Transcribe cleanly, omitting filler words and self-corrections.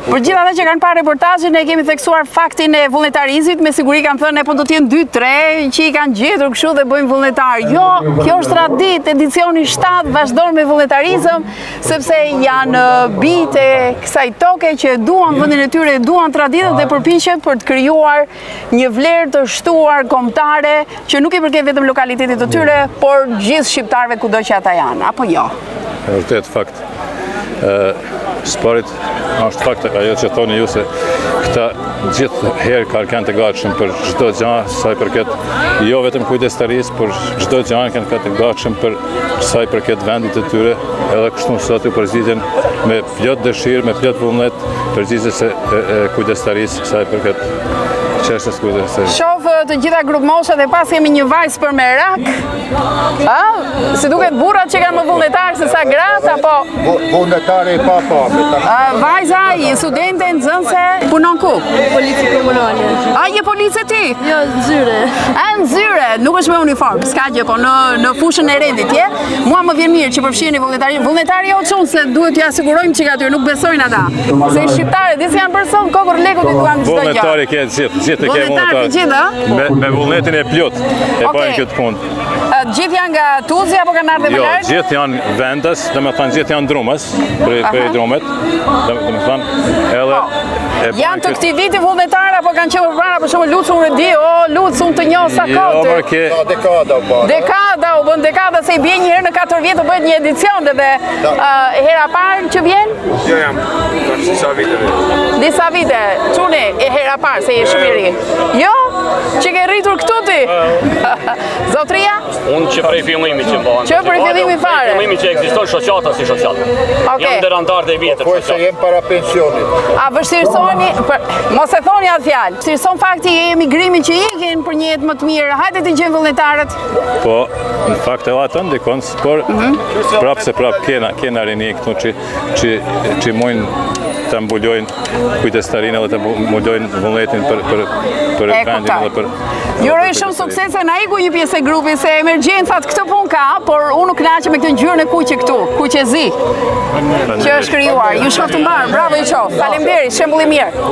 Për gjithë ata që kanë parë reportazhin, ne kemi theksuar faktin e vullnetarizmit, me siguri kanë thënë ne po do të jenë 2-3 që i kanë gjetur kështu dhe bëjmë vullnetar. Jo, kjo është traditë, edicioni 7 vazhdon me vullnetarizëm, sepse janë bijtë e kësaj toke që duan vendin e tyre, duan traditën dhe përpiqen për të krijuar një vlerë të shtuar kombëtare që nuk i përket vetëm lokalitetit të tyre, por gjithë shqiptarëve kudo që ata janë, apo jo? Vërtet fakt. Sparit është fakt ajo që thoni ju se këta gjithë herë kanë të gatshëm për çdo gjë, sa i përket jo vetëm kujdestarisë, por çdo gjë kanë të gatshëm për sa i përket vendit të tyre, edhe kështu sot u përgjigjen me plot dëshirë, me plot vullnet përgjigjes e kujdestarisë sa i përket çështjes kujdestarisë. Shoh të gjitha grup moshat e pas kemi një vajzë për merak. Si duket burrat që kanë më vullnetar se sa gratë apo vullnetare i papave. Vajza i studente nxënëse punon ku? Polici komunale. Je police ti? Jo, Nzyre. Në Nzyre, nuk është me uniform, s'ka gjë, po në fushën e rendit, je? Mua më vjen mirë që përfshiheni vullnetari. Vullnetari jo çon se duhet t'ja sigurojmë që aty nuk besojnë ata. Se shqiptarët disi janë person kokër lekut i duan çdo gjë. Vullnetari ke gjithë ke vullnetar. Me vullnetin e plot e bën këtë punë. Gjithë janë nga Tuzi apo kanë ardhur më Jo, lart? gjithë janë vendas, domethënë gjithë janë drumës, për drumet, domethënë edhe janë të këtij viti vullnetar apo kanë qenë përpara, për shembull Lucu unë di, Lucu unë të njoh sa kohë. Jo, dekada u bën dekada se i bie një herë në 4 vjet të bëhet një edicion edhe hera parë që vjen? Jo jam, disa vite. Disa vite, çuni e hera parë se je shumë i ri. Jo? Që ke rritur këtu ti? Zotria? Unë që prej fillimit që mbahen. Që prej fillimit fare? Prej fillimit që ekziston shoqata si shoqata. Jam derantar dhe vjetër. Po se jem para pensionit. A vështirësoni, mos e thoni atë fjalë. Vështirëson fakti e emigrimit që ikin për një jetë më të mirë. Hajde të gjejmë vullnetarët. Po, në fakt edhe ato ndikon, por prapë kena rini këtu që mojnë të mbulojnë kujdestarinë edhe të mbulojnë vullnetin për vendin edhe për. Juroj shumë suksese, na iku një pjesë e grupit se emergjencat këtë punë ka, por unë nuk kënaqem me këtë ngjyrën e kuqe këtu, kuqezi që është krijuar. Ju shoh të mbar, bravo i qof. Faleminderit, shembull i mirë.